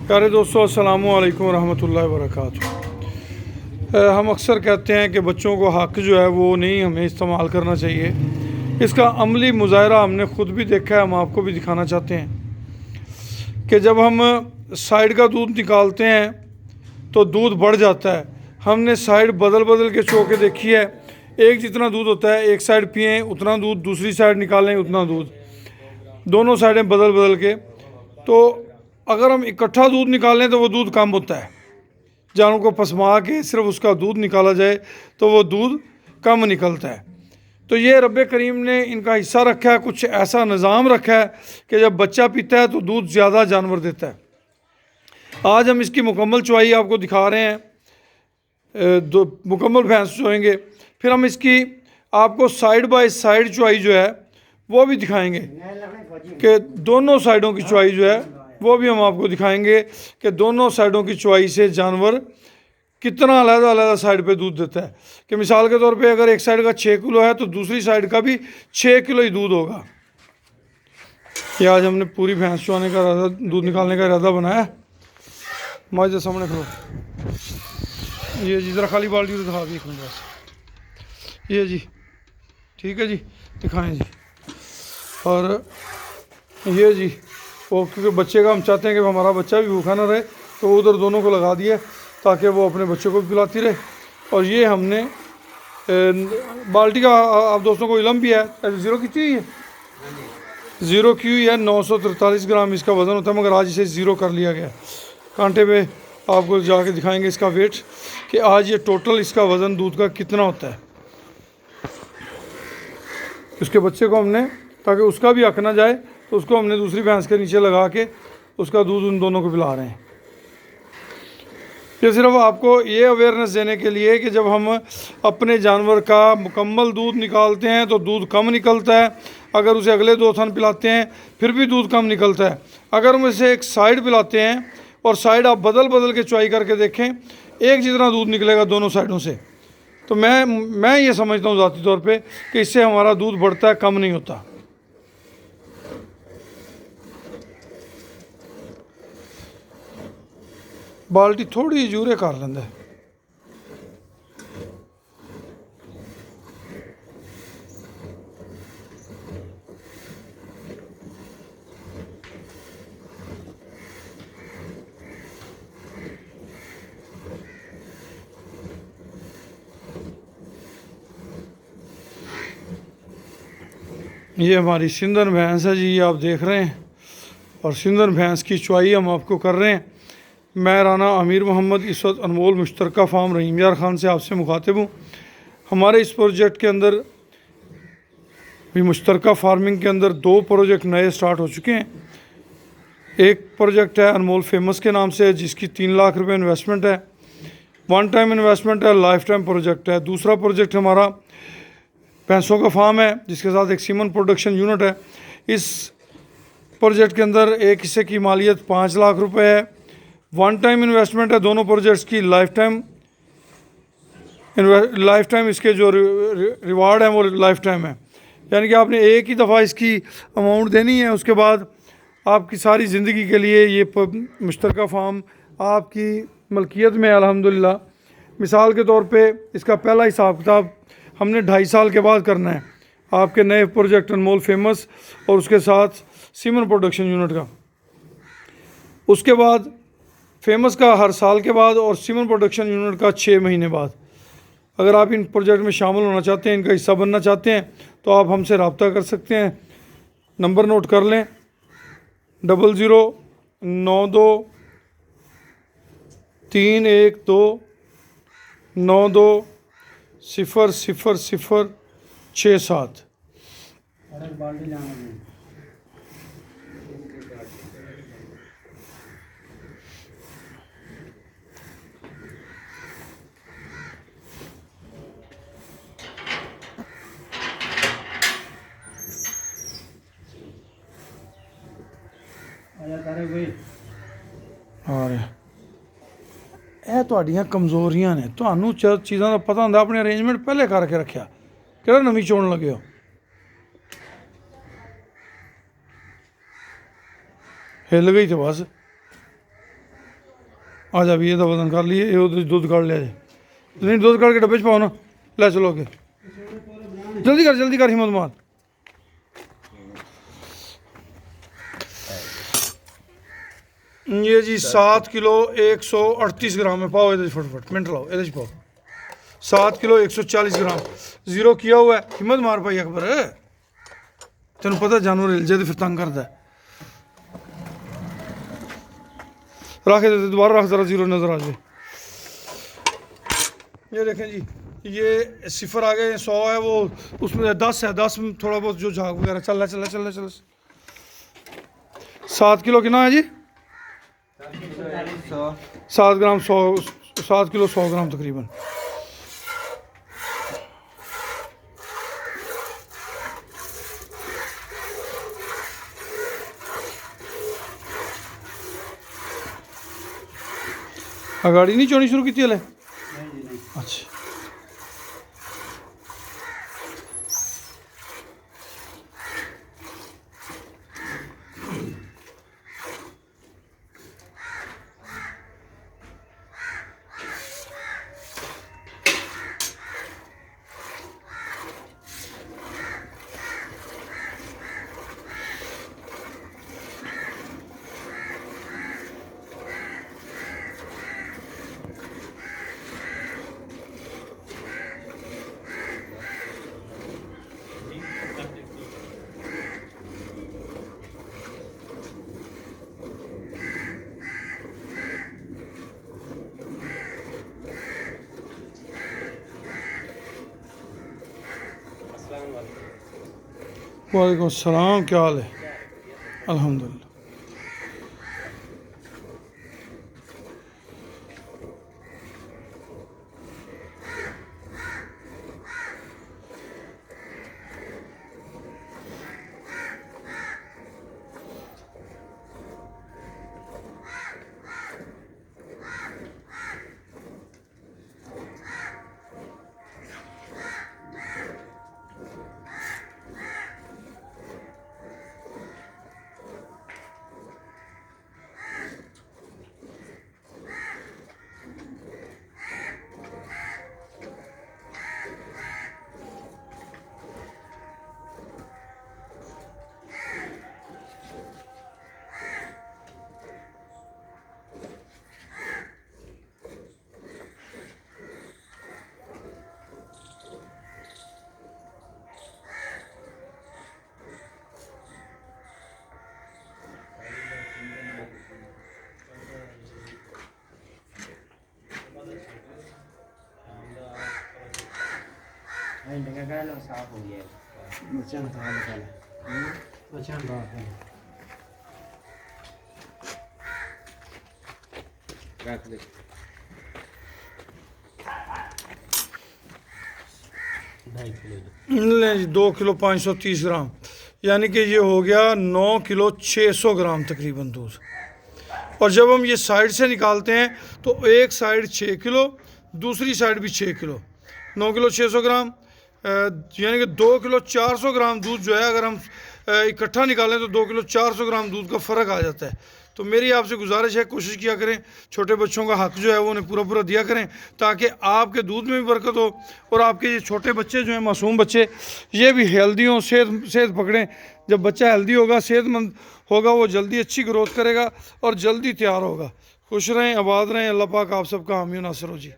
प्यारे दोस्तों, अस्सलामु अलैकुम रहमतुल्लाहि व बरकातुहू। हम अक्सर कहते हैं कि बच्चों को हक़ जो है वो नहीं हमें इस्तेमाल करना चाहिए। इसका अमली मुज़ाहरा हमने ख़ुद भी देखा है, हम आपको भी दिखाना चाहते हैं कि जब हम साइड का दूध निकालते हैं तो दूध बढ़ जाता है। हमने साइड बदल बदल के चो के देखी है, एक जितना दूध होता है एक साइड पिएँ उतना दूध, दूसरी साइड निकालें उतना दूध, दोनों साइडें बदल बदल के। तो अगर हम इकट्ठा दूध निकालें तो वो दूध कम होता है। जानवर को पसमा के सिर्फ उसका दूध निकाला जाए तो वो दूध कम निकलता है। तो ये रब्बे करीम ने इनका हिस्सा रखा है, कुछ ऐसा निज़ाम रखा है कि जब बच्चा पीता है तो दूध ज़्यादा जानवर देता है। आज हम इसकी मुकम्मल चुवाई आपको दिखा रहे हैं, मुकम्मल भैंस चुएंगे, फिर हम इसकी आपको साइड बाय साइड चुवाई जो है वो भी दिखाएंगे कि दोनों साइडों की चुवाई जो है वो भी हम आपको दिखाएंगे कि दोनों साइडों की चुवाई से जानवर कितना अलग अलग साइड पे दूध देता है। कि मिसाल के तौर पे अगर एक साइड का 6 किलो है तो दूसरी साइड का भी 6 किलो ही दूध होगा। ये आज हमने पूरी भैंस चुआने का इरादा, दूध निकालने का इरादा बनाया। माजे सामने खड़ो, ये जी ज़रा खाली बाल्टी तो दिखा दी एक मिनट बस। ये जी ठीक है जी, दिखाएं जी। और ये जी वो, क्योंकि बच्चे का हम चाहते हैं कि हमारा बच्चा भी भूखा ना रहे, तो उधर दोनों को लगा दिया ताकि वो अपने बच्चों को भी पिलाती रहे। और ये हमने बाल्टी का आप दोस्तों को इलम भी है, ज़ीरो की हुई है, ज़ीरो की हुई है। 943 ग्राम इसका वज़न होता है, मगर आज इसे ज़ीरो कर लिया गया। कांटे पे आपको जाके दिखाएंगे इसका वेट कि आज ये टोटल इसका वज़न दूध का कितना होता है। उसके बच्चे को हमने, ताकि उसका भी हक ना जाए, तो उसको हमने दूसरी भैंस के नीचे लगा के उसका दूध उन दोनों को पिला रहे हैं। ये सिर्फ आपको ये अवेयरनेस देने के लिए कि जब हम अपने जानवर का मुकम्मल दूध निकालते हैं तो दूध कम निकलता है। अगर उसे अगले 2 थन पिलाते हैं फिर भी दूध कम निकलता है। अगर हम इसे एक साइड पिलाते हैं और साइड आप बदल बदल के चुआई करके देखें, एक जितना दूध निकलेगा दोनों साइडों से। तो मैं ये समझता हूँ ज़ाती तौर पर कि इससे हमारा दूध बढ़ता है, कम नहीं होता। बाल्टी थोड़ी जूरे कर लेंदा है। ये हमारी सिंधन भैंस है जी, ये आप देख रहे हैं। और सिंधन भैंस की चुवाई हम आपको कर रहे हैं। मैं राना अमीर मोहम्मद इस वक्त अनमोल मुश्तरका फार्म रहीम यार ख़ान से आपसे मुखातिब हूँ। हमारे इस प्रोजेक्ट के अंदर भी, मुश्तरका फार्मिंग के अंदर 2 प्रोजेक्ट नए स्टार्ट हो चुके हैं। एक प्रोजेक्ट है अनमोल फेमस के नाम से, जिसकी 3 लाख रुपए इन्वेस्टमेंट है, वन टाइम इन्वेस्टमेंट है, लाइफ टाइम प्रोजेक्ट है। दूसरा प्रोजेक्ट हमारा भैंसों का फार्म है, जिसके साथ एक सीमन प्रोडक्शन यूनिट है। इस प्रोजेक्ट के अंदर एक हिस्से की मालियत 5 लाख रुपए है, वन टाइम इन्वेस्टमेंट है। दोनों प्रोजेक्ट्स की लाइफ टाइम इसके जो रिवार्ड हैं वो लाइफ टाइम है, यानी कि आपने एक ही दफ़ा इसकी अमाउंट देनी है, उसके बाद आपकी सारी ज़िंदगी के लिए ये मुश्तरका फार्म आपकी मलकियत में है अल्हम्दुलिल्लाह। मिसाल के तौर पे इसका पहला हिसाब किताब हमने 2.5 साल के बाद करना है, आपके नए प्रोजेक्ट अनमोल फेमस और उसके साथ सीमन प्रोडक्शन यूनिट का। उसके बाद फेमस का हर साल के बाद और सीमन प्रोडक्शन यूनिट का 6 महीने बाद। अगर आप इन प्रोजेक्ट में शामिल होना चाहते हैं, इनका हिस्सा बनना चाहते हैं, तो आप हमसे रब्ता कर सकते हैं। नंबर नोट कर लें, 009232900067। और ਇਹ ਤੁਹਾਡੀਆਂ ਕਮਜ਼ੋਰੀਆਂ ਨੇ, ਤੁਹਾਨੂੰ ਚੀਜ਼ਾਂ ਦਾ ਪਤਾ ਹੁੰਦਾ, ਆਪਣੇ ਅਰੇਂਜਮੈਂਟ ਪਹਿਲੇ ਕਰਕੇ ਰੱਖਿਆ, ਕਿਹੜਾ ਨਵੀਂ ਚੋਣ ਲੱਗੇ ਹੋ। हिल गई तो बस। आ जा भी ये तो वजन कर लिए, ये उधर दूध काट लिया जाए, नहीं दूध काट के डब्बे च पाओ ना, ले चलो के जल्दी कर हिम्मत मार। ये जी 7 किलो 138 ग्राम में पाओ, ये फटफट मिनट लाओ, ये पाओ 7 किलो 140 ग्राम जीरो किया हुआ है। हिम्मत मार पाई अकबर, तेन पता जानवर हिल जाए तो फिर तंग करता है। रख देते दोबारा रख, जरा जीरो नजर आ जाए। ये देखें जी, ये सिफर आ गए, 100 है वो, उसमें 10 है, 10 में थोड़ा बहुत जो झाग वगैरह चल रहा है। 7 किलो कितना है जी? 7 ग्राम 100, 7 किलो 100 ग्राम तकरीबन। गाड़ी नहीं चोनी शुरू की हले? अच्छा वालेकुम सलाम, क्या हाल है? अल्हम्दुलिल्लाह। साफ हो गया बच्चा रख दे। लें जी 2 किलो 530 ग्राम, यानी कि ये हो गया 9 किलो 600 ग्राम तकरीबन दूध। और जब हम ये साइड से निकालते हैं तो एक साइड 6 किलो, दूसरी साइड भी 6 किलो, 9 किलो 600 ग्राम, यानी कि 2 किलो 400 ग्राम दूध जो है, अगर हम इकट्ठा निकालें तो 2 किलो 400 ग्राम दूध का फ़र्क आ जाता है। तो मेरी आपसे गुजारिश है, कोशिश किया करें, छोटे बच्चों का हक जो है वो उन्हें पूरा पूरा दिया करें, ताकि आपके दूध में भी बरकत हो और आपके ये छोटे बच्चे जो हैं, मासूम बच्चे, ये भी हेल्दी हों, सेहत पकड़ें। जब बच्चा हेल्दी होगा, सेहतमंद होगा, वो जल्दी अच्छी ग्रोथ करेगा और जल्दी तैयार होगा। खुश रहें, आबाद रहें, अल्लाह पाक आप सबका हामी नासिर हो जी।